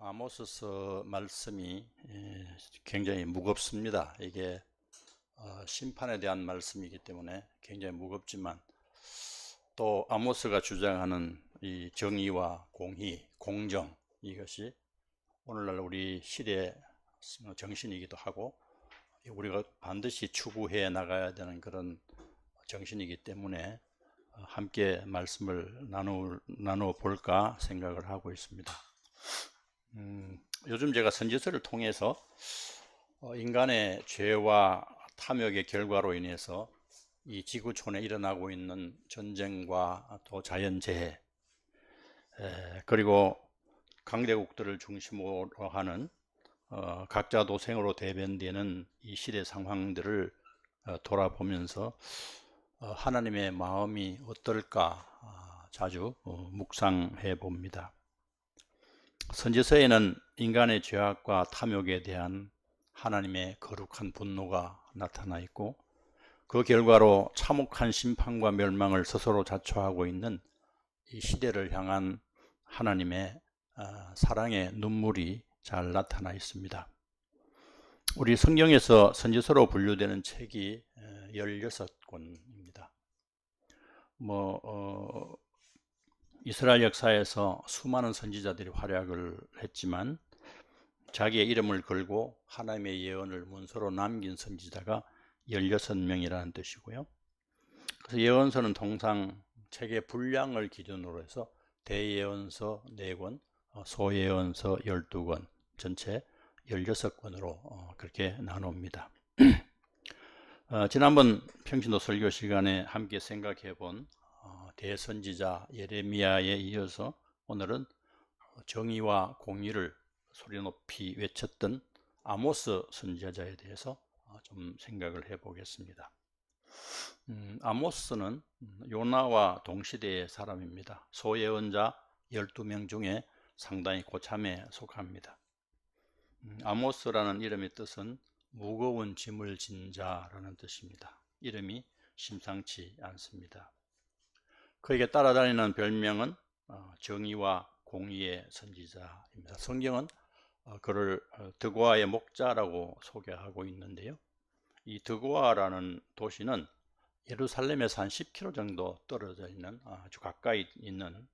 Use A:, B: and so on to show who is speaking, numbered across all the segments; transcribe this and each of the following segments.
A: 아모스서 말씀이 굉장히 무겁습니다. 이게 심판에 대한 말씀이기 때문에 굉장히 무겁지만, 또 아모스가 주장하는 이 정의와 공의, 공정, 이것이 오늘날 우리 시대의 정신이기도 하고 우리가 반드시 추구해 나가야 되는 그런 정신이기 때문에 함께 말씀을 나누어 볼까 생각을 하고 있습니다. 요즘 제가 선지서를 통해서 인간의 죄와 탐욕의 결과로 인해서 이 지구촌에 일어나고 있는 전쟁과 또 자연재해, 그리고 강대국들을 중심으로 하는 각자 도생으로 대변되는 이 시대 상황들을 돌아보면서 하나님의 마음이 어떨까 자주 묵상해 봅니다. 선지서에는 인간의 죄악과 탐욕에 대한 하나님의 거룩한 분노가 나타나 있고, 그 결과로 참혹한 심판과 멸망을 스스로 자초하고 있는 이 시대를 향한 하나님의 사랑의 눈물이 잘 나타나 있습니다. 우리 성경에서 선지서로 분류되는 책이 16권입니다. 이스라엘 역사에서 수많은 선지자들이 활약을 했지만 자기의 이름을 걸고 하나님의 예언을 문서로 남긴 선지자가 16명이라는 뜻이고요. 그래서 예언서는 통상 책의 분량을 기준으로 해서 대예언서 4권, 소예언서 12권, 전체 16권으로 그렇게 나눕니다. 지난번 평신도 설교 시간에 함께 생각해 본 대선지자 예레미야에 이어서 오늘은 정의와 공의를 소리 높이 외쳤던 아모스 선지자에 대해서 좀 생각을 해 보겠습니다. 아모스는 요나와 동시대의 사람입니다. 소예언자 12명 중에 상당히 고참에 속합니다. 아모스라는 이름의 뜻은 무거운 짐을 진 자라는 뜻입니다. 이름이 심상치 않습니다. 그에게 따라다니는 별명은 정의와 공의의 선지자입니다. 성경은 그를 드고아의 목자라고 소개하고 있는데요. 이 드고아라는 도시는 예루살렘에서 한 10km 정도 떨어져 있는 아주 가까이 있는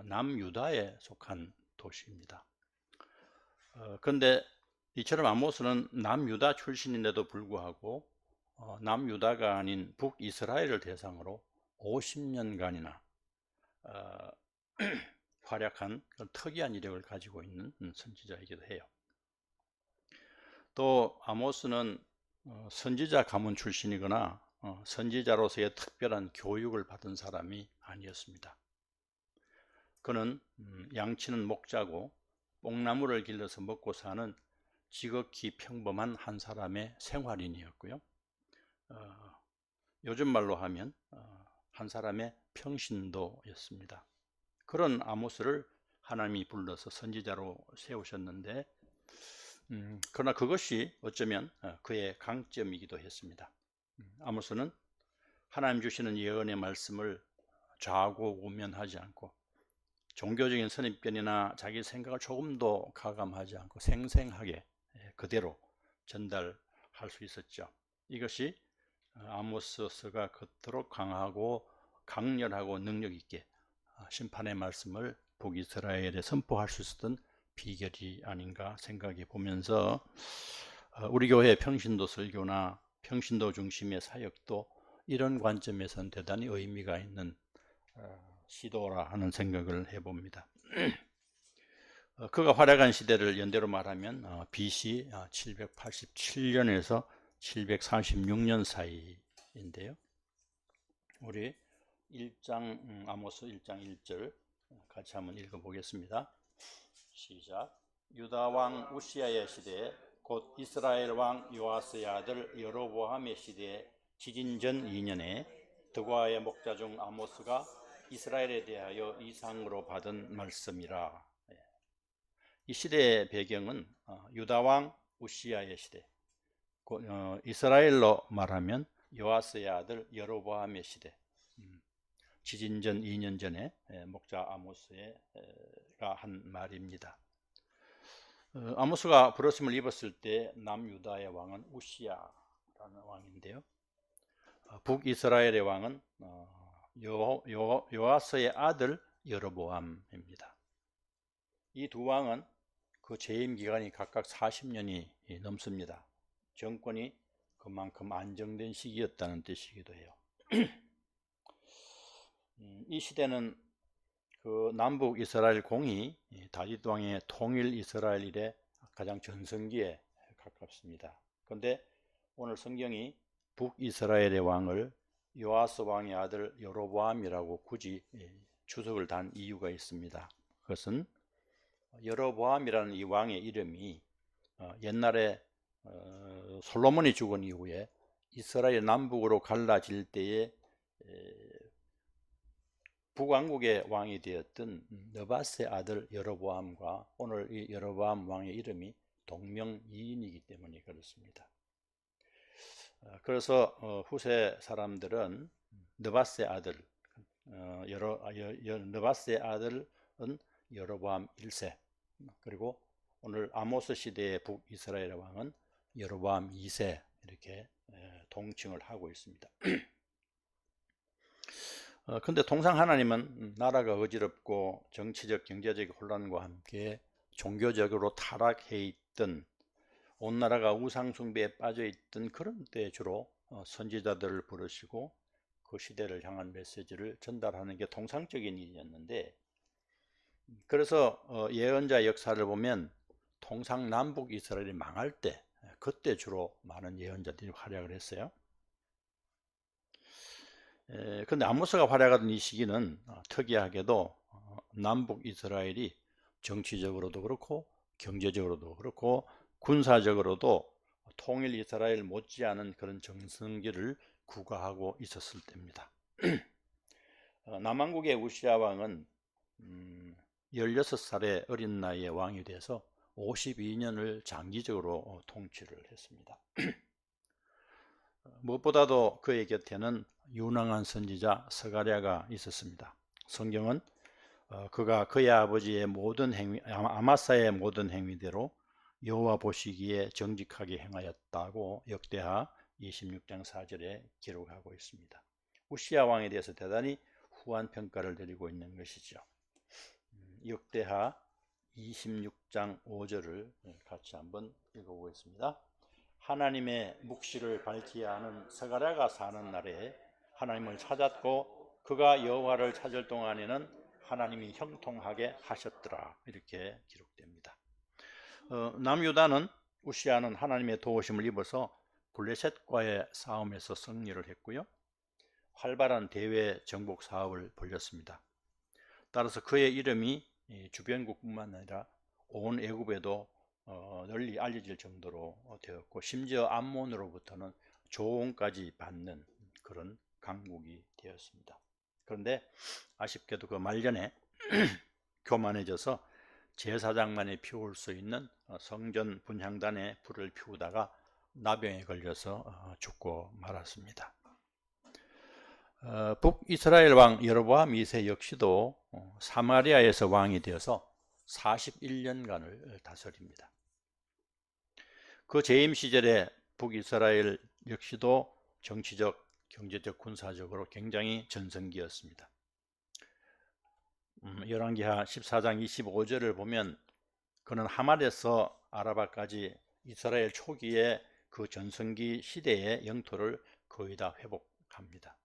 A: 남유다에 속한 도시입니다. 그런데 이처럼 아모스는 남유다 출신인데도 불구하고 남유다가 아닌 북이스라엘을 대상으로 50년간이나 활약한 특이한 이력을 가지고 있는 선지자이기도 해요. 또 아모스는 선지자 가문 출신이거나 선지자로서의 특별한 교육을 받은 사람이 아니었습니다. 그는 양치는 목자고 뽕나무를 길러서 먹고 사는 지극히 평범한 한 사람의 생활인이었고요. 요즘 말로 하면 한 사람의 평신도였습니다. 그런 아모스를 하나님이 불러서 선지자로 세우셨는데, 그러나 그것이 어쩌면 그의 강점이기도 했습니다. 아모스는 하나님 주시는 예언의 말씀을 좌고 우면하지 않고 종교적인 선입견이나 자기 생각을 조금도 가감하지 않고 생생하게 그대로 전달할 수 있었죠. 이것이 아모스서가 그토록 강하고 강렬하고 능력 있게 심판의 말씀을 북이스라엘에 선포할 수 있었던 비결이 아닌가 생각해 보면서 우리 교회 평신도 설교나 평신도 중심의 사역도 이런 관점에서는 대단히 의미가 있는 시도라 하는 생각을 해봅니다. 그가 활약한 시대를 연대로 말하면 BC 787년에서 746년 사이인데요. 우리 아모스 1장 1절 같이 한번 읽어보겠습니다. 시작. 유다 왕 우시야의 시대에 곧 이스라엘 왕 요아스의 아들 여로보암의 시대에 지진전 2년에 드고아의 목자 중 아모스가 이스라엘에 대하여 이상으로 받은 말씀이라. 이 시대의 배경은 유다 왕 우시야의 시대, 이스라엘로 말하면 요아스의 아들 여로보암의 시대, 지진전 2년 전에 목자 아모스가 한 말입니다. 아모스가 부르심을 입었을 때 남유다의 왕은 우시야라는 왕인데요. 북이스라엘의 왕은 요아스의 아들 여로보암입니다. 이 두 왕은 그 재임 기간이 각각 40년이 넘습니다. 정권이 그만큼 안정된 시기였다는 뜻이기도 해요. 이 시대는 그 남북 이스라엘 공이 다윗 왕의 통일 이스라엘 이래 가장 전성기에 가깝습니다. 그런데 오늘 성경이 북이스라엘의 왕을 요아스 왕의 아들 여로보암이라고 굳이 주석을 단 이유가 있습니다. 그것은 여로보암이라는 이 왕의 이름이 옛날에 솔로몬이 죽은 이후에 이스라엘 남북으로 갈라질 때에 북왕국의 왕이 되었던 느밧의 아들 여로보암과 오늘 이 여로보암 왕의 이름이 동명이인이기 때문에 그렇습니다. 그래서 후세 사람들은 느밧의 아들, 느밧의 아들은 여로보암 1세, 그리고 오늘 아모스 시대의 북이스라엘 왕은 여로보암 2세 이렇게 통칭을 하고 있습니다. 근데 통상 하나님은 나라가 어지럽고 정치적 경제적 혼란과 함께 종교적으로 타락해 있던 온 나라가 우상 숭배에 빠져 있던 그런 때에 주로 선지자들을 부르시고 그 시대를 향한 메시지를 전달하는 게 통상적인 일이었는데, 그래서 예언자 역사를 보면 통상 남북 이스라엘이 망할 때 그때 주로 많은 예언자들이 활약을 했어요. 근데 아모스가 활약하던 이 시기는 특이하게도 남북 이스라엘이 정치적으로도 그렇고 경제적으로도 그렇고 군사적으로도 통일 이스라엘 못지않은 그런 정성기를 구가하고 있었을 때입니다. 남왕국의 우시야 왕은 16살의 어린 나이에 왕이 돼서 52년을 장기적으로 통치를 했습니다. 무엇보다도 그의 곁에는 유능한 선지자 스가랴가 있었습니다. 성경은 그가 그의 아버지의 모든 행위, 아마사의 모든 행위대로 여호와 보시기에 정직하게 행하였다고 역대하 26장 4절에 기록하고 있습니다. 우시야 왕에 대해서 대단히 후한 평가를 내리고 있는 것이죠. 역대하 26장 5절을 같이 한번 읽어보겠습니다. 하나님의 묵시를 밝히야 하는 스가랴가 사는 날에 하나님을 찾았고 그가 여호와를 찾을 동안에는 하나님이 형통하게 하셨더라, 이렇게 기록됩니다. 남유다는 우시야는 하나님의 도우심을 입어서 블레셋과의 싸움에서 승리를 했고요, 활발한 대외 정복 사업을 벌였습니다. 따라서 그의 이름이 주변국뿐만 아니라 온 애굽에도 널리 알려질 정도로 되었고, 심지어 암몬으로부터는 조언까지 받는 그런 강국이 되었습니다. 그런데 아쉽게도 그 말년에 교만해져서 제사장만이 피울 수 있는 성전 분향단에 불을 피우다가 나병에 걸려서 죽고 말았습니다. 북이스라엘 왕 여로보암 2세 역시도 사마리아에서 왕이 되어서 41년간을 다스립니다. 그 재임 시절에 북이스라엘 역시도 정치적, 경제적, 군사적으로 굉장히 전성기였습니다. 열왕기하 14장 25절을 보면 그는 하말에서 아라바까지 이스라엘 초기에 그 전성기 시대의 영토를 거의 다 회복합니다.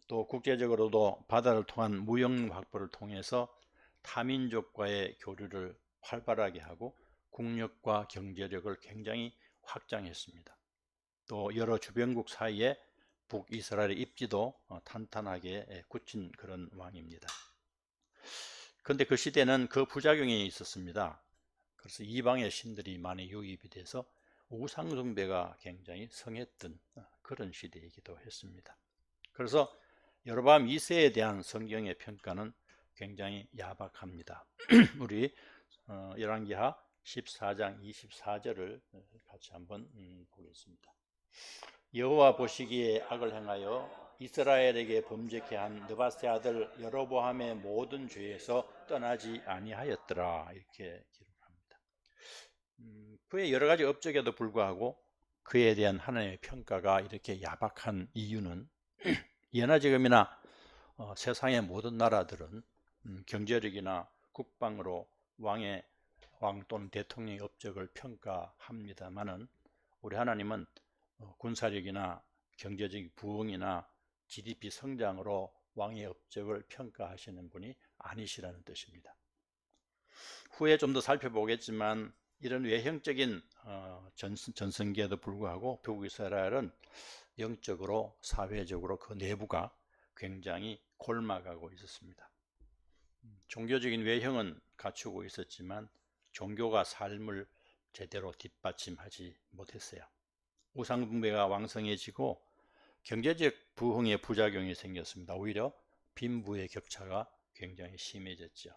A: 또 국제적으로도 바다를 통한 무역 확보를 통해서 타민족과의 교류를 활발하게 하고 국력과 경제력을 굉장히 확장했습니다. 또 여러 주변국 사이에 북이스라엘의 입지도 탄탄하게 굳힌 그런 왕입니다. 그런데 그 시대는 그 부작용이 있었습니다. 그래서 이방의 신들이 많이 유입이 돼서 우상 숭배가 굉장히 성했던 그런 시대이기도 했습니다. 그래서 여로보암 2세에 대한 성경의 평가는 굉장히 야박합니다. 우리 열왕기하 14장 24절을 같이 한번 보겠습니다. 여호와 보시기에 악을 행하여 이스라엘에게 범죄케 한 느밧의 아들 여로보암의 모든 죄에서 떠나지 아니하였더라, 이렇게 기록합니다. 그의 여러 가지 업적에도 불구하고 그에 대한 하나님의 평가가 이렇게 야박한 이유는 예나 지금이나 세상의 모든 나라들은 경제력이나 국방으로 왕 또는 대통령의 업적을 평가합니다만은 우리 하나님은 군사력이나 경제적 부흥이나 GDP 성장으로 왕의 업적을 평가하시는 분이 아니시라는 뜻입니다. 후에 좀 더 살펴보겠지만 이런 외형적인 전성기에도 불구하고 북이스라엘은 영적으로 사회적으로 그 내부가 굉장히 골마가고 있었습니다. 종교적인 외형은 갖추고 있었지만 종교가 삶을 제대로 뒷받침하지 못했어요. 우상숭배가 왕성해지고 경제적 부흥의 부작용이 생겼습니다. 오히려 빈부의 격차가 굉장히 심해졌죠.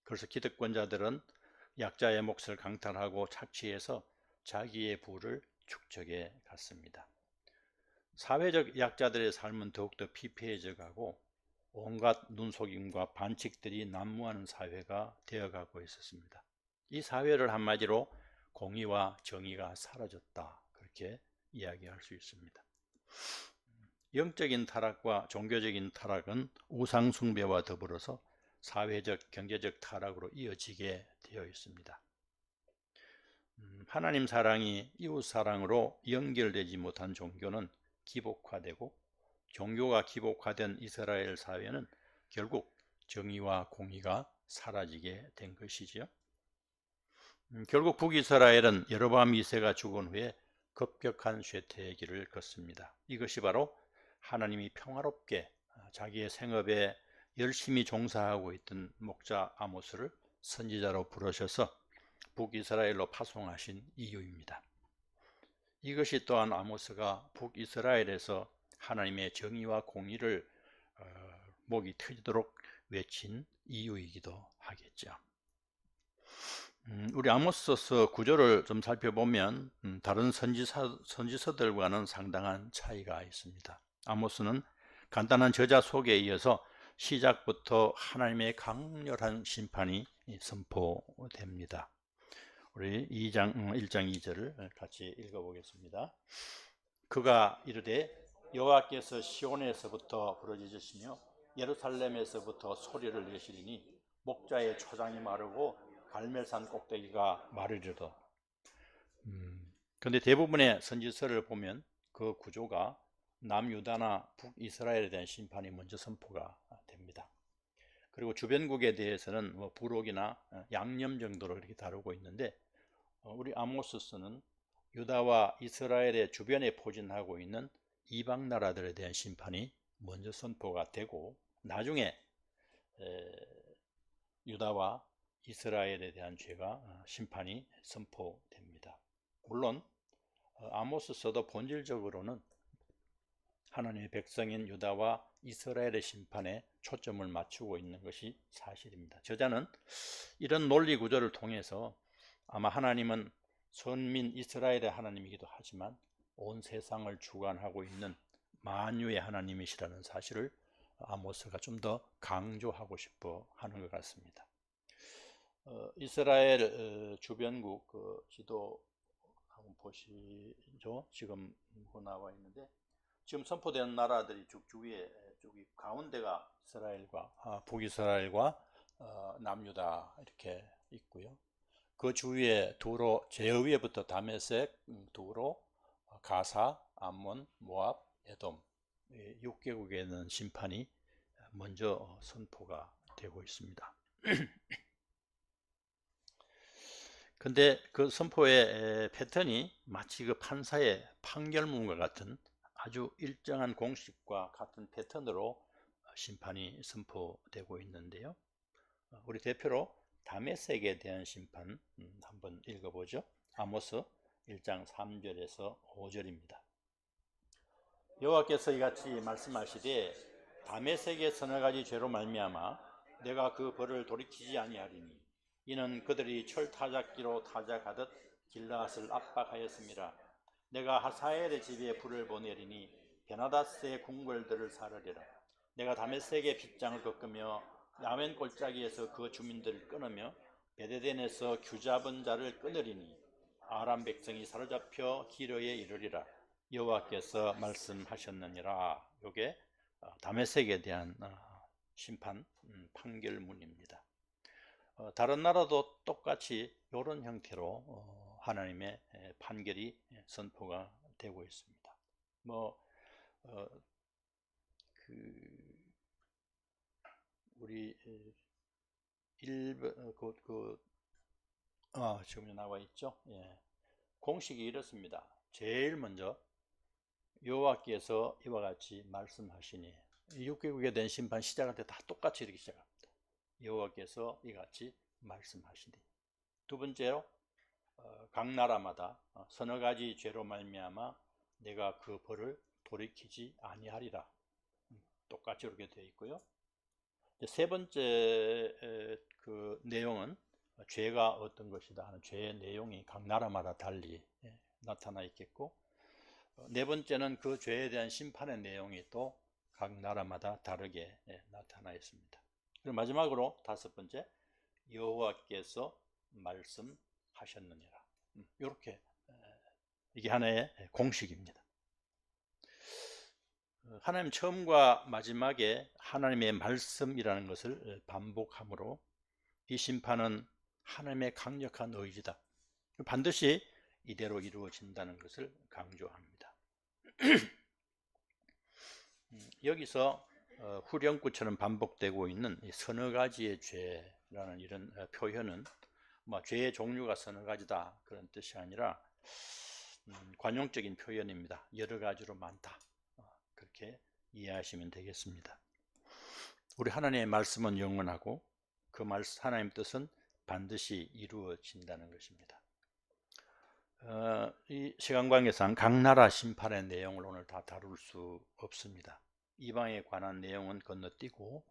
A: 그래서 기득권자들은 약자의 몫을 강탈하고 착취해서 자기의 부를 축적해 갔습니다. 사회적 약자들의 삶은 더욱더 피폐해져 가고 온갖 눈속임과 반칙들이 난무하는 사회가 되어가고 있었습니다. 이 사회를 한마디로 공의와 정의가 사라졌다, 그렇게 이야기할 수 있습니다. 영적인 타락과 종교적인 타락은 우상숭배와 더불어서 사회적, 경제적 타락으로 이어지게 되어 있습니다. 하나님 사랑이 이웃 사랑으로 연결되지 못한 종교는 기복화되고 종교가 기복화된 이스라엘 사회는 결국 정의와 공의가 사라지게 된 것이지요. 결국 북이스라엘은 여로보암 2세가 죽은 후에 급격한 쇠퇴의 길을 걷습니다. 이것이 바로 하나님이 평화롭게 자기의 생업에 열심히 종사하고 있던 목자 아모스를 선지자로 부르셔서 북이스라엘로 파송하신 이유입니다. 이것이 또한 아모스가 북이스라엘에서 하나님의 정의와 공의를 목이 터지도록 외친 이유이기도 하겠죠. 우리 아모스서 구조를 좀 살펴보면 다른 선지서들과는 상당한 차이가 있습니다. 아모스는 간단한 저자 소개에 이어서 시작부터 하나님의 강렬한 심판이 선포됩니다. 우리 1장 2절을 같이 읽어보겠습니다. 그가 이르되 여호와께서 시온에서부터 부르짖으시며 예루살렘에서부터 소리를 내시리니 목자의 초장이 마르고 갈멜산 꼭대기가 마르리로다. 그런데 대부분의 선지서를 보면 그 구조가 남유다나 북이스라엘에 대한 심판이 먼저 선포가 됩니다. 그리고 주변국에 대해서는 부록이나 양념 정도로 이렇게 다루고 있는데 우리 아모스서는 유다와 이스라엘의 주변에 포진하고 있는 이방 나라들에 대한 심판이 먼저 선포가 되고 나중에 유다와 이스라엘에 대한 죄가 심판이 선포됩니다. 물론 아모스서도 본질적으로는 하나님의 백성인 유다와 이스라엘의 심판에 초점을 맞추고 있는 것이 사실입니다. 저자는 이런 논리 구조를 통해서 아마 하나님은 선민 이스라엘의 하나님이기도 하지만 온 세상을 주관하고 있는 만유의 하나님이시라는 사실을 아모스가 좀 더 강조하고 싶어 하는 것 같습니다. 이스라엘 주변국 지도 한번 보시죠. 지금 나와 있는데 지금 선포된 나라들이 쭉 주위에 저기 가운데가 이스라엘과 북이스라엘과 남유다 이렇게 있고요. 그 주위에 두로 제위에부터 다메섹, 두로, 가사, 암몬, 모압, 에돔 6개국에는 심판이 먼저 선포가 되고 있습니다. 근데 그 선포의 패턴이 마치 그 판사의 판결문과 같은 아주 일정한 공식과 같은 패턴으로 심판이 선포되고 있는데요. 우리 대표로 다메섹에 대한 심판 한번 읽어보죠. 아모스 1장 3절에서 5절입니다. 여호와께서 이같이 말씀하시되 다메섹의 서너 가지 죄로 말미암아 내가 그 벌을 돌이키지 아니하리니 이는 그들이 철 타작기로 타작하듯 길라앗을 압박하였습니다. 내가 하사엘의 집에 불을 보내리니 베나다스의 궁궐들을 사르리라. 내가 다메섹의 빗장을 꺾으며 야멘 골짜기에서 그 주민들을 끊으며 베데덴에서 규잡은 자를 끊으리니 아람 백성이 사로잡혀 기로에 이르리라. 여호와께서 말씀하셨느니라. 요게 다메섹에 대한 심판 판결문입니다. 다른 나라도 똑같이 이런 형태로 하나님의 판결이 선포가 되고 있습니다. 우리 지금 나와 있죠. 예. 공식이 이렇습니다. 제일 먼저 여호와께서 이와 같이 말씀하시니, 6개국에 대한 심판 시작할 때 다 똑같이 이렇게 시작합니다. 여호와께서 이같이 말씀하시니. 두 번째로 각 나라마다 서너 가지 죄로 말미암아 내가 그 벌을 돌이키지 아니하리라. 똑같이 이렇게 되어 있고요. 세 번째 그 내용은 죄가 어떤 것이다 하는 죄의 내용이 각 나라마다 달리 나타나 있겠고, 네 번째는 그 죄에 대한 심판의 내용이 또 각 나라마다 다르게 나타나 있습니다. 그리고 마지막으로 다섯 번째, 여호와께서 말씀하셨느니라. 이렇게 이게 하나의 공식입니다. 하나님 처음과 마지막에 하나님의 말씀이라는 것을 반복함으로 이 심판은 하나님의 강력한 의지다, 반드시 이대로 이루어진다는 것을 강조합니다. 여기서 후렴구처럼 반복되고 있는 서너 가지의 죄라는 이런 표현은 죄의 종류가 서너 가지다 그런 뜻이 아니라 관용적인 표현입니다. 여러 가지로 많다, 그렇게 이해하시면 되겠습니다. 우리 하나님의 말씀은 영원하고 그 하나님 뜻은 반드시 이루어진다는 것입니다. 이 시간관계상 각 나라 심판의 내용을 오늘 다 다룰 수 없습니다. 이방에 관한 내용은 건너뛰고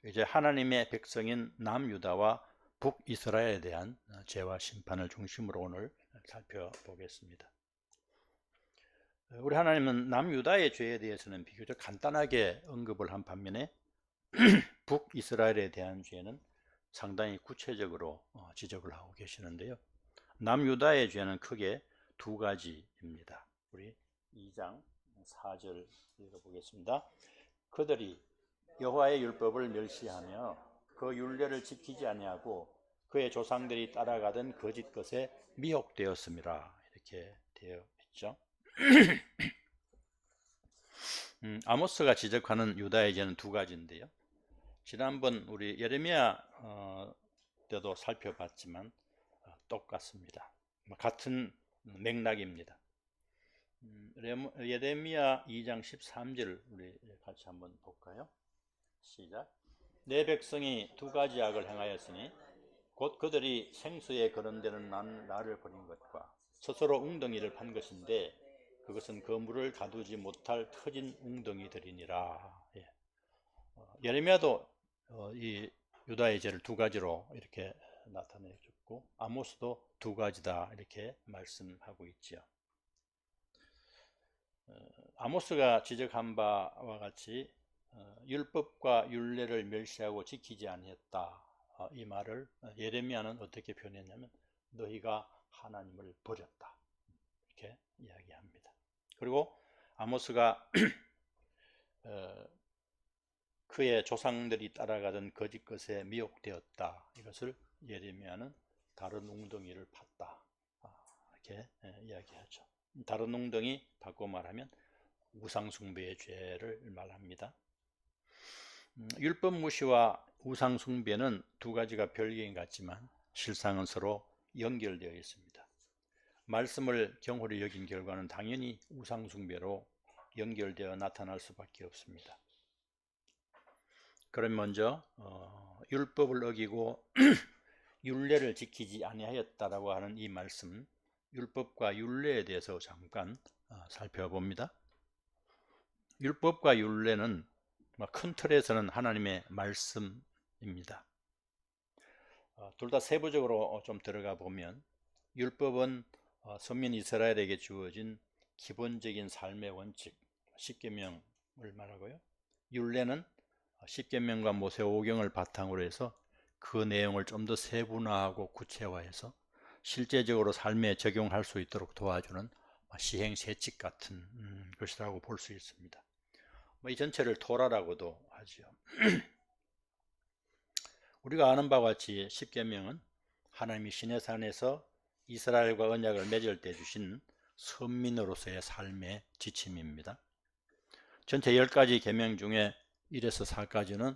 A: 이제 하나님의 백성인 남유다와 북이스라엘에 대한 죄와 심판을 중심으로 오늘 살펴보겠습니다. 우리 하나님은 남유다의 죄에 대해서는 비교적 간단하게 언급을 한 반면에 북이스라엘에 대한 죄는 상당히 구체적으로 지적을 하고 계시는데요. 남유다의 죄는 크게 두 가지입니다. 우리 2장 4절 읽어보겠습니다. 그들이 여호와의 율법을 멸시하며 그 율례를 지키지 아니하고 그의 조상들이 따라가던 거짓 것에 미혹되었음이라. 이렇게 되어 있죠. 아모스가 지적하는 유다의 죄는 두 가지인데요. 지난번 우리 예레미야 때도 살펴봤지만 똑같습니다. 같은 맥락입니다. 예레미야 2장 13절 우리 같이 한번 볼까요? 시작. 내 백성이 두 가지 악을 행하였으니 곧 그들이 생수에 거론되는 나를 버린 것과 스스로 웅덩이를 판 것인데 그것은 그 물을 가두지 못할 터진 웅덩이들이니라. 예레미야도 이 유다의 죄를 두 가지로 이렇게 나타내 줬고 아모스도 두 가지다 이렇게 말씀하고 있지요. 아모스가 지적한 바와 같이 율법과 율례를 멸시하고 지키지 아니했다, 이 말을 예레미야는 어떻게 표현했냐면 너희가 하나님을 버렸다 이렇게 이야기합니다. 그리고 아모스가 그의 조상들이 따라가던 거짓 것에 미혹되었다, 이것을 예레미야는 다른 웅덩이를 팠다 이렇게 이야기하죠. 다른 웅덩이, 바꿔 말하면 우상숭배의 죄를 말합니다. 율법 무시와 우상숭배는 두 가지가 별개인 것 같지만 실상은 서로 연결되어 있습니다. 말씀을 경홀히 여긴 결과는 당연히 우상숭배로 연결되어 나타날 수밖에 없습니다. 그럼 먼저 율법을 어기고 율례를 지키지 아니하였다라고 하는 이 말씀, 율법과 율례에 대해서 잠깐 살펴봅니다. 율법과 율례는 큰 틀에서는 하나님의 말씀입니다. 둘 다 세부적으로 좀 들어가 보면 율법은 선민 이스라엘에게 주어진 기본적인 삶의 원칙, 십계명을 말하고요. 율례는 십계명과 모세 오경을 바탕으로 해서 그 내용을 좀 더 세분화하고 구체화해서 실제적으로 삶에 적용할 수 있도록 도와주는 시행세칙 같은 것이라고 볼 수 있습니다. 이 전체를 토라라고도 하죠. 우리가 아는 바와 같이 십계명은 하나님이 시내산에서 이스라엘과 언약을 맺을 때 주신 선민으로서의 삶의 지침입니다. 전체 10가지 계명 중에 1에서 4까지는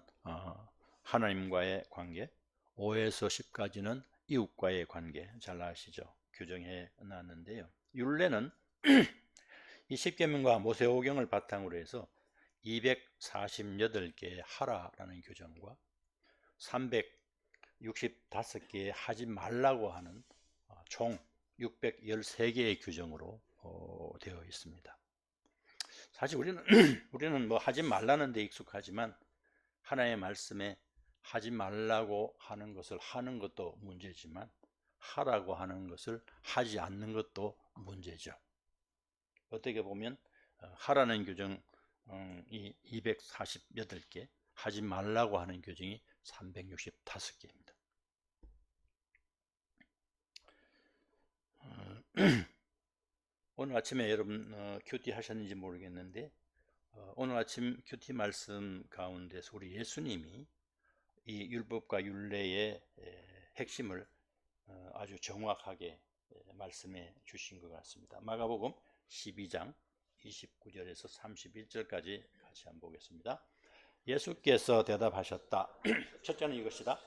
A: 하나님과의 관계, 5에서 10까지는 이웃과의 관계, 잘 아시죠? 규정해 놨는데요. 율례는 이 십계명과 모세오경을 바탕으로 해서 248개의 하라라는 규정과 365개의 하지 말라고 하는 총 613개의 규정으로 되어 있습니다. 사실 우리는 뭐 하지 말라는 데 익숙하지만 하나님의 말씀에 하지 말라고 하는 것을 하는 것도 문제지만 하라고 하는 것을 하지 않는 것도 문제죠. 어떻게 보면 하라는 규정이 248개, 하지 말라고 하는 규정이 365개입니다. 오늘 아침에 여러분 큐티 하셨는지 모르겠는데 오늘 아침 큐티 말씀 가운데서 우리 예수님이 이 율법과 율례의 핵심을 아주 정확하게 말씀해 주신 것 같습니다. 마가복음 12장 29절에서 31절까지 같이 한번 보겠습니다. 예수께서 대답하셨다. 첫째는 이것이다.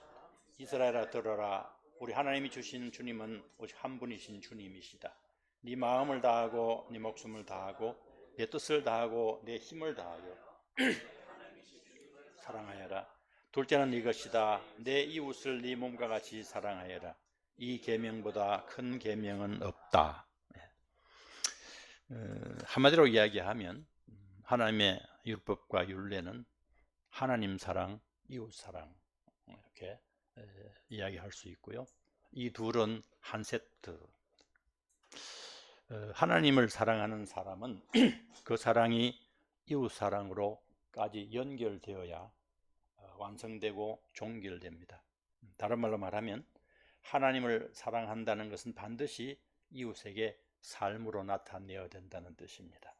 A: 이스라엘아 들어라. 우리 하나님이 주신 주님은 오직 한 분이신 주님이시다. 네 마음을 다하고 네 목숨을 다하고 내 뜻을 다하고 내 힘을 다하여 사랑하여라. 둘째는 이것이다. 내 이웃을 네 몸과 같이 사랑하여라. 이 계명보다 큰 계명은 없다. 한마디로 이야기하면 하나님의 율법과 율례는 하나님 사랑, 이웃 사랑 이렇게 이야기할 수 있고요. 이 둘은 한 세트. 하나님을 사랑하는 사람은 그 사랑이 이웃 사랑으로까지 연결되어야 완성되고 종결됩니다. 다른 말로 말하면 하나님을 사랑한다는 것은 반드시 이웃에게 삶으로 나타내어야 된다는 뜻입니다.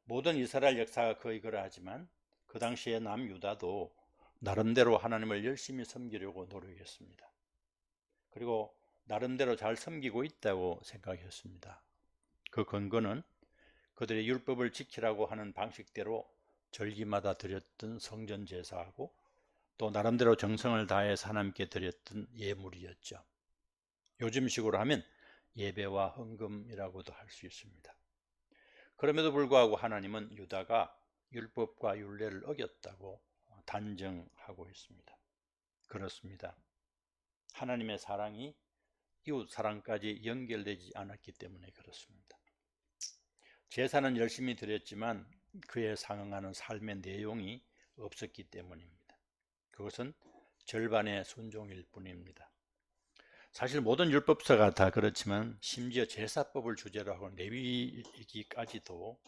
A: 모든 이스라엘 역사가 그러하지만 그 당시에 남유다도 나름대로 하나님을 열심히 섬기려고 노력했습니다. 그리고 나름대로 잘 섬기고 있다고 생각했습니다. 그 근거는 그들의 율법을 지키라고 하는 방식대로 절기마다 드렸던 성전 제사하고 또 나름대로 정성을 다해서 하나님께 드렸던 예물이었죠. 요즘식으로 하면 예배와 헌금이라고도 할 수 있습니다. 그럼에도 불구하고 하나님은 유다가 율법과 율례를 어겼다고 단정하고 있습니다. 그렇습니다. 하나님의 사랑이 이웃 사랑까지 연결되지 않았기 때문에 그렇습니다. 제사는 열심히 드렸지만 그에 상응하는 삶의 내용이 없었기 때문입니다. 그것은 절반의 순종일 뿐입니다. 사실 모든 율법서가 다 그렇지만 심지어 제사법을 주제로 하고 레위기까지도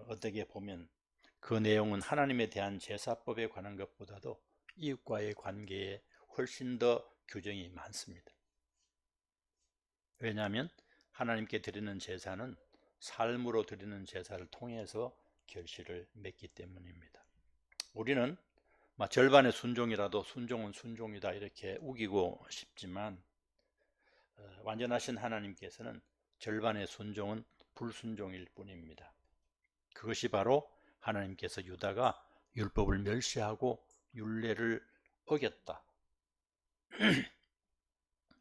A: 어떻게 보면 그 내용은 하나님에 대한 제사법에 관한 것보다도 이웃과의 관계에 훨씬 더 규정이 많습니다. 왜냐하면 하나님께 드리는 제사는 삶으로 드리는 제사를 통해서 결실을 맺기 때문입니다. 우리는 절반의 순종이라도 순종은 순종이다 이렇게 우기고 싶지만 완전하신 하나님께서는 절반의 순종은 불순종일 뿐입니다. 그것이 바로 하나님께서 유다가 율법을 멸시하고 율례를 어겼다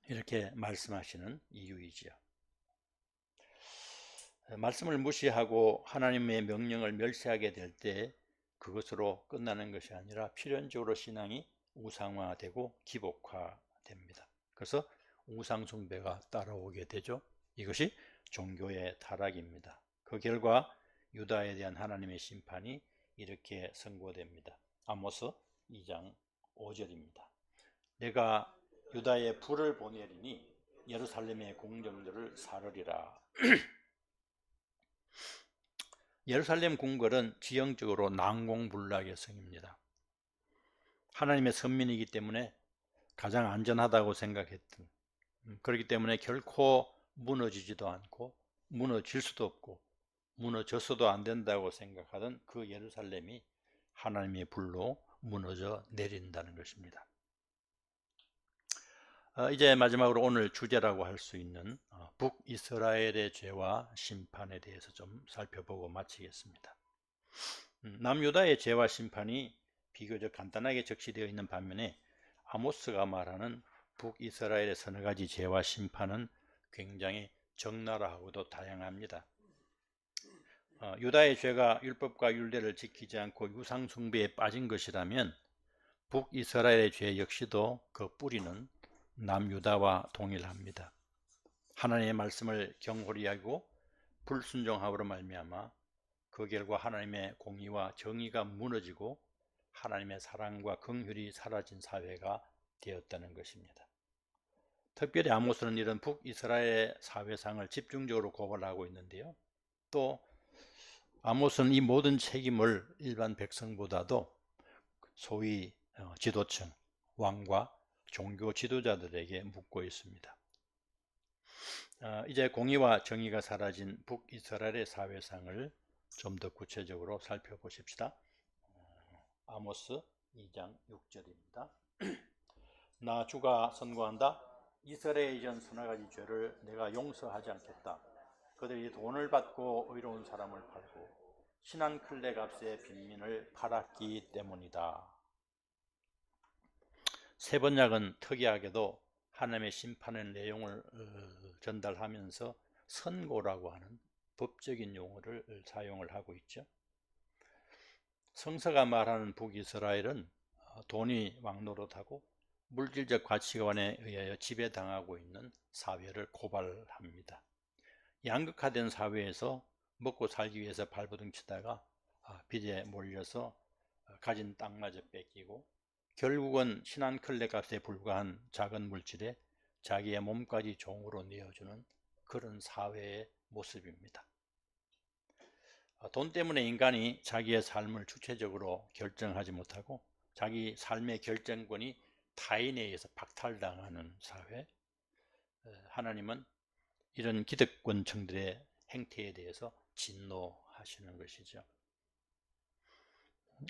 A: 이렇게 말씀하시는 이유이지요. 말씀을 무시하고 하나님의 명령을 멸시하게 될 때 그것으로 끝나는 것이 아니라 필연적으로 신앙이 우상화되고 기복화됩니다. 그래서 우상 숭배가 따라오게 되죠. 이것이 종교의 타락입니다. 그 결과 유다에 대한 하나님의 심판이 이렇게 선고됩니다. 아모스 2장 5절입니다. 내가 유다에 불을 보내리니 예루살렘의 궁정들을 사르리라. 예루살렘 궁궐은 지형적으로 난공불락의 성입니다. 하나님의 선민이기 때문에 가장 안전하다고 생각했던, 그렇기 때문에 결코 무너지지도 않고 무너질 수도 없고 무너져서도 안 된다고 생각하던 그 예루살렘이 하나님의 불로 무너져 내린다는 것입니다. 이제 마지막으로 오늘 주제라고 할 수 있는 북이스라엘의 죄와 심판에 대해서 좀 살펴보고 마치겠습니다. 남유다의 죄와 심판이 비교적 간단하게 적시되어 있는 반면에 아모스가 말하는 북이스라엘의 서너 가지 죄와 심판은 굉장히 적나라하고도 다양합니다. 유다의 죄가 율법과 율례를 지키지 않고 유상 숭배에 빠진 것이라면 북이스라엘의 죄 역시도 그 뿌리는 남유다와 동일합니다. 하나님의 말씀을 경홀히 하고 불순종함으로 말미암아 그 결과 하나님의 공의와 정의가 무너지고 하나님의 사랑과 긍휼이 사라진 사회가 되었다는 것입니다. 특별히 아모스는 이런 북이스라엘의 사회상을 집중적으로 고발하고 있는데요. 또 아모스는 이 모든 책임을 일반 백성보다도 소위 지도층, 왕과 종교 지도자들에게 묻고 있습니다. 이제 공의와 정의가 사라진 북이스라엘의 사회상을 좀 더 구체적으로 살펴보십시다. 아모스 2장 6절입니다. 나 주가 선고한다. 이스라엘의 전 서너 가지 죄를 내가 용서하지 않겠다. 그들이 돈을 받고 의로운 사람을 팔고 신한 클레 값에 빈민을 팔았기 때문이다. 세 번역은 특이하게도 하나님의 심판의 내용을 전달하면서 선고라고 하는 법적인 용어를 사용을 하고 있죠. 성서가 말하는 북이스라엘은 돈이 왕노릇하고 물질적 가치관에 의하여 지배당하고 있는 사회를 고발합니다. 양극화된 사회에서 먹고 살기 위해서 발버둥치다가 빚에 몰려서 가진 땅마저 뺏기고 결국은 신한 클레 값에 불과한 작은 물질에 자기의 몸까지 종으로 내어주는 그런 사회의 모습입니다. 돈 때문에 인간이 자기의 삶을 주체적으로 결정하지 못하고 자기 삶의 결정권이 타인에 의해서 박탈당하는 사회. 하나님은 이런 기득권층들의 행태에 대해서 진노하시는 것이죠.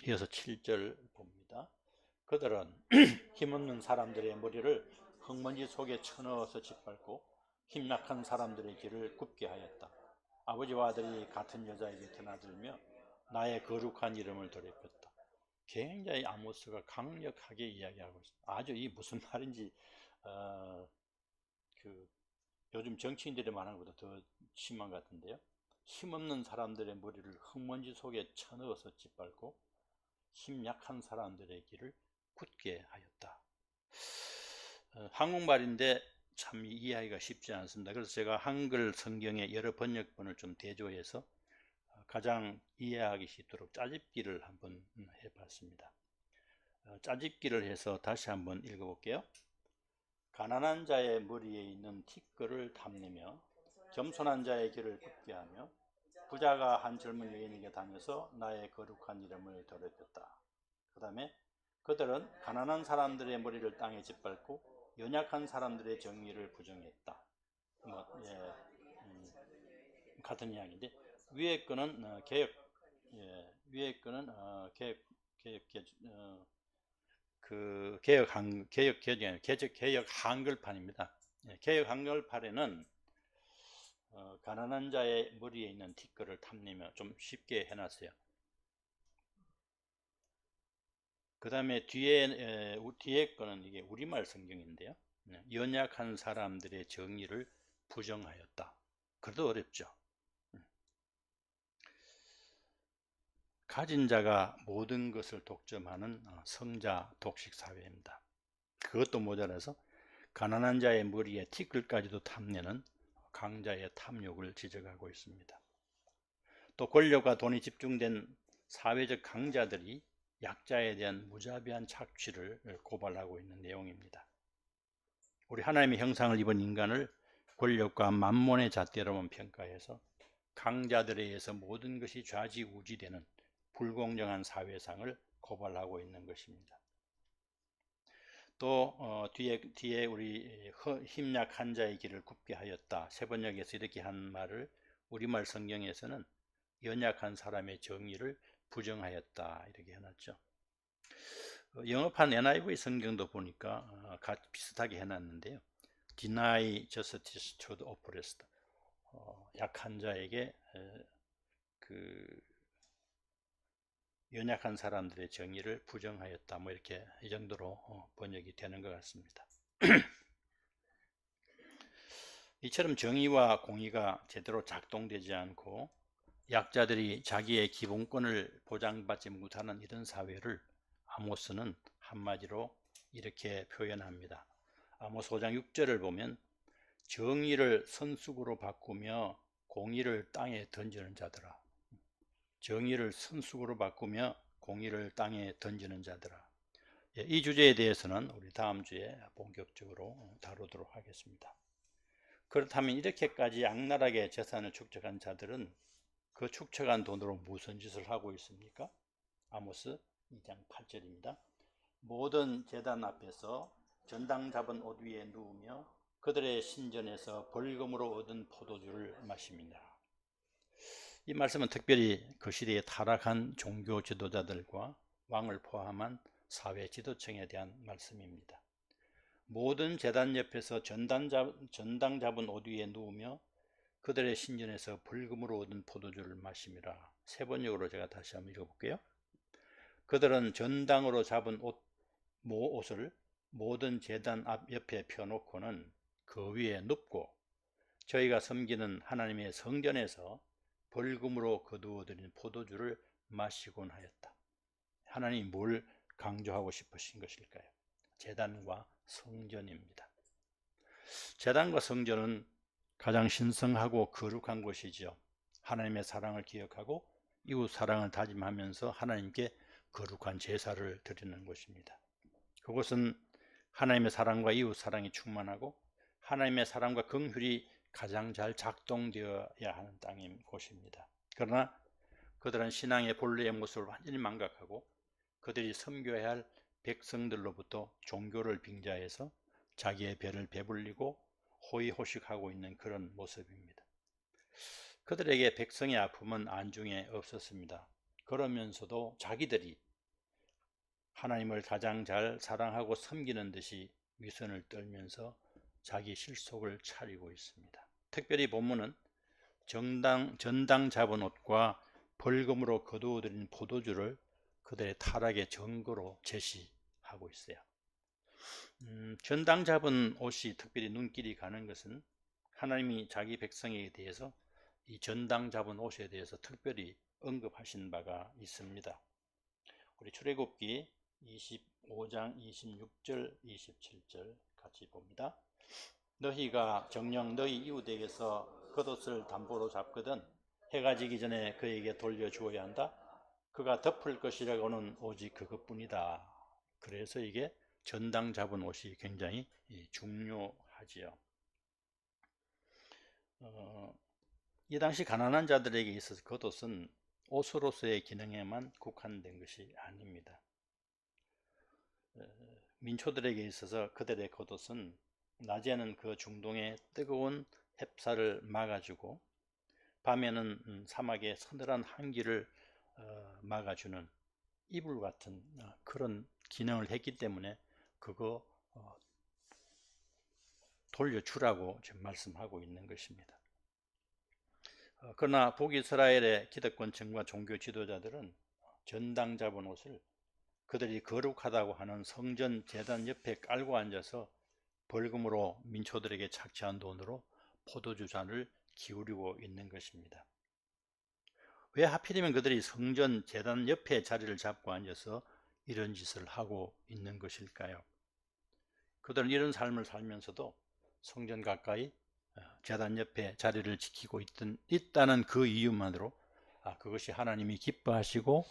A: 이어서 7절 봅니다. 그들은 힘없는 사람들의 머리를 흙먼지 속에 쳐넣어서 짓밟고 힘약한 사람들의 길을 굽게 하였다. 아버지와 아들이 같은 여자에게 드나들며 나의 거룩한 이름을 더럽혔다. 굉장히 아모스가 강력하게 이야기하고 있습니다. 아주 이 무슨 말인지 요즘 정치인들이 말하는 것보다 더 심한 것 같은데요. 힘없는 사람들의 머리를 흙먼지 속에 쳐넣어서 짓밟고 힘 약한 사람들의 길을 굳게 하였다. 한국말인데 참 이해하기가 쉽지 않습니다. 그래서 제가 한글 성경의 여러 번역본을 좀 대조해서 가장 이해하기 쉽도록 짜집기를 한번 해봤습니다. 짜집기를 해서 다시 한번 읽어볼게요. 가난한 자의 머리에 있는 티끌을 탐내며 겸손한 자의 길을 굳게 하며 부자가 한 젊은 여인에게 다녀서 나의 거룩한 이름을 더럽혔다. 그 다음에 그들은 가난한 사람들의 머리를 땅에 짓밟고 연약한 사람들의 정의를 부정했다. 같은 이야기인데 위에 거는 개혁 한글판입니다. 개혁 한글판에는 가난한 자의 머리에 있는 티끌을 탐내며 좀 쉽게 해놨어요. 그 다음에 뒤에 거는 이게 우리말 성경인데요. 연약한 사람들의 정의를 부정하였다. 그래도 어렵죠. 가진 자가 모든 것을 독점하는 성자 독식 사회입니다. 그것도 모자라서 가난한 자의 머리에 티끌까지도 탐내는 강자의 탐욕을 지적하고 있습니다. 또 권력과 돈이 집중된 사회적 강자들이 약자에 대한 무자비한 착취를 고발하고 있는 내용입니다. 우리 하나님의 형상을 입은 인간을 권력과 만몬의 잣대로만 평가해서 강자들에 의해서 모든 것이 좌지우지되는 불공정한 사회상을 고발하고 있는 것입니다. 또 뒤에 우리 힘약한 자의 길을 굽게 하였다. 세번역에서 이렇게 한 말을 우리말 성경에서는 연약한 사람의 정의를 부정하였다 이렇게 해놨죠. 영어판 NIV 성경도 보니까 비슷하게 해놨는데요. Deny justice to the oppressed. 약한 자에게 그 연약한 사람들의 정의를 부정하였다. 뭐 이렇게 이 정도로 번역이 되는 것 같습니다. 이처럼 정의와 공의가 제대로 작동되지 않고 약자들이 자기의 기본권을 보장받지 못하는 이런 사회를 아모스는 한마디로 이렇게 표현합니다. 아모스 5장 6절을 보면 정의를 선수구로 바꾸며 공의를 땅에 던지는 자들아. 정의를 선수구로 바꾸며 공의를 땅에 던지는 자들아. 이 주제에 대해서는 우리 다음 주에 본격적으로 다루도록 하겠습니다. 그렇다면 이렇게까지 악랄하게 재산을 축적한 자들은 그 축적한 돈으로 무슨 짓을 하고 있습니까? 아모스 2장 8절입니다. 모든 제단 앞에서 전당 잡은 옷 위에 누우며 그들의 신전에서 벌금으로 얻은 포도주를 마십니다. 이 말씀은 특별히 그 시대에 타락한 종교 지도자들과 왕을 포함한 사회 지도층에 대한 말씀입니다. 모든 제단 옆에서 전당 잡은 옷 위에 누우며 그들의 신전에서 벌금으로 얻은 포도주를 마심이라. 세 번역으로 제가 다시 한번 읽어볼게요. 그들은 전당으로 잡은 옷을 모든 제단 앞 옆에 펴놓고는 그 위에 눕고 저희가 섬기는 하나님의 성전에서 벌금으로 거두어들인 포도주를 마시곤 하였다. 하나님이 뭘 강조하고 싶으신 것일까요? 제단과 성전입니다. 제단과 성전은 가장 신성하고 거룩한 곳이죠. 하나님의 사랑을 기억하고 이웃 사랑을 다짐하면서 하나님께 거룩한 제사를 드리는 곳입니다. 그곳은 하나님의 사랑과 이웃 사랑이 충만하고 하나님의 사랑과 긍휼이 가장 잘 작동되어야 하는 땅인 곳입니다. 그러나 그들은 신앙의 본래의 모습을 완전히 망각하고 그들이 섬겨야 할 백성들로부터 종교를 빙자해서 자기의 배를 배불리고 호의호식하고 있는 그런 모습입니다. 그들에게 백성의 아픔은 안중에 없었습니다. 그러면서도 자기들이 하나님을 가장 잘 사랑하고 섬기는 듯이 위선을 떨면서 자기 실속을 차리고 있습니다. 특별히 본문은 전당 잡은 옷과 벌금으로 거두어들인 포도주를 그들의 타락의 증거로 제시하고 있어요. 전당 잡은 옷이 특별히 눈길이 가는 것은 하나님이 자기 백성에 대해서 이 전당 잡은 옷에 대해서 특별히 언급하신 바가 있습니다. 우리 출애굽기 25장 26절 27절 같이 봅니다. 너희가 정녕 너희 이웃에게서 겉옷을 담보로 잡거든 해가 지기 전에 그에게 돌려주어야 한다. 그가 덮을 것이라고는 오직 그것뿐이다. 그래서 이게 전당 잡은 옷이 굉장히 중요하지요. 이 당시 가난한 자들에게 있어서 겉옷은 옷으로서의 기능에만 국한된 것이 아닙니다. 민초들에게 있어서 그들의 겉옷은 낮에는 그 중동의 뜨거운 햇살을 막아주고 밤에는 사막의 서늘한 한기를 막아주는 이불 같은 그런 기능을 했기 때문에 그거 돌려주라고 지금 말씀하고 있는 것입니다. 그러나 북이스라엘의 기득권층과 종교 지도자들은 전당 잡은 옷을 그들이 거룩하다고 하는 성전 제단 옆에 깔고 앉아서 벌금으로 민초들에게 착취한 돈으로 포도주 잔을 기울이고 있는 것입니다. 왜 하필이면 그들이 성전 제단 옆에 자리를 잡고 앉아서 이런 짓을 하고 있는 것일까요? 그들은 이런 삶을 살면서도 성전 가까이 제단 옆에 자리를 지키고 있다는 그 이유만으로 그것이 하나님이 기뻐하시고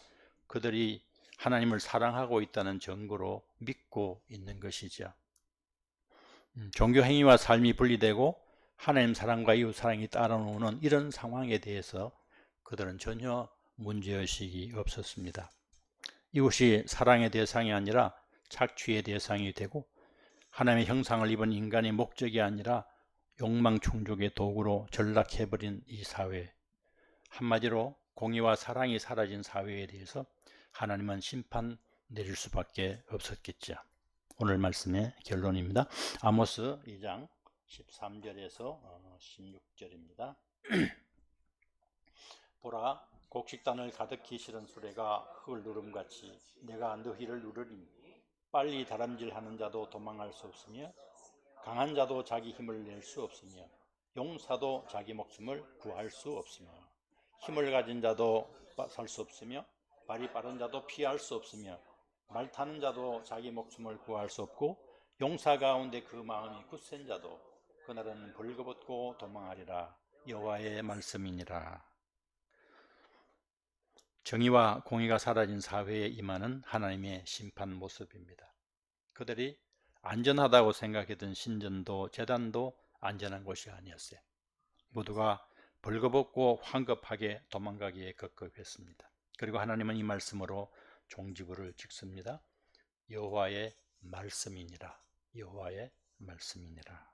A: 그들이 하나님을 사랑하고 있다는 증거로 믿고 있는 것이죠. 종교 행위와 삶이 분리되고 하나님 사랑과 이웃 사랑이 따라오는 이런 상황에 대해서 그들은 전혀 문제의식이 없었습니다. 이웃이 사랑의 대상이 아니라 착취의 대상이 되고 하나님의 형상을 입은 인간의 목적이 아니라 욕망 충족의 도구로 전락해버린 이 사회, 한마디로 공의와 사랑이 사라진 사회에 대해서 하나님은 심판 내릴 수밖에 없었겠죠. 오늘 말씀의 결론입니다. 아모스 2장 13절에서 16절입니다. 보라, 곡식단을 가득히 실은 수레가 흙을 누름같이 내가 너희를 누르리니 빨리 다람질하는 자도 도망할 수 없으며 강한 자도 자기 힘을 낼 수 없으며 용사도 자기 목숨을 구할 수 없으며 힘을 가진 자도 살 수 없으며 발이 빠른 자도 피할 수 없으며 말 타는 자도 자기 목숨을 구할 수 없고 용사 가운데 그 마음이 굳센 자도 그날은 벌거벗고 도망하리라. 여호와의 말씀이니라. 정의와 공의가 사라진 사회에 임하는 하나님의 심판 모습입니다. 그들이 안전하다고 생각했던 신전도 제단도 안전한 곳이 아니었어요. 모두가 벌거벗고 황급하게 도망가기에 급급했습니다. 그리고 하나님은 이 말씀으로 종지부를 찍습니다. 여호와의 말씀이니라. 여호와의 말씀이니라.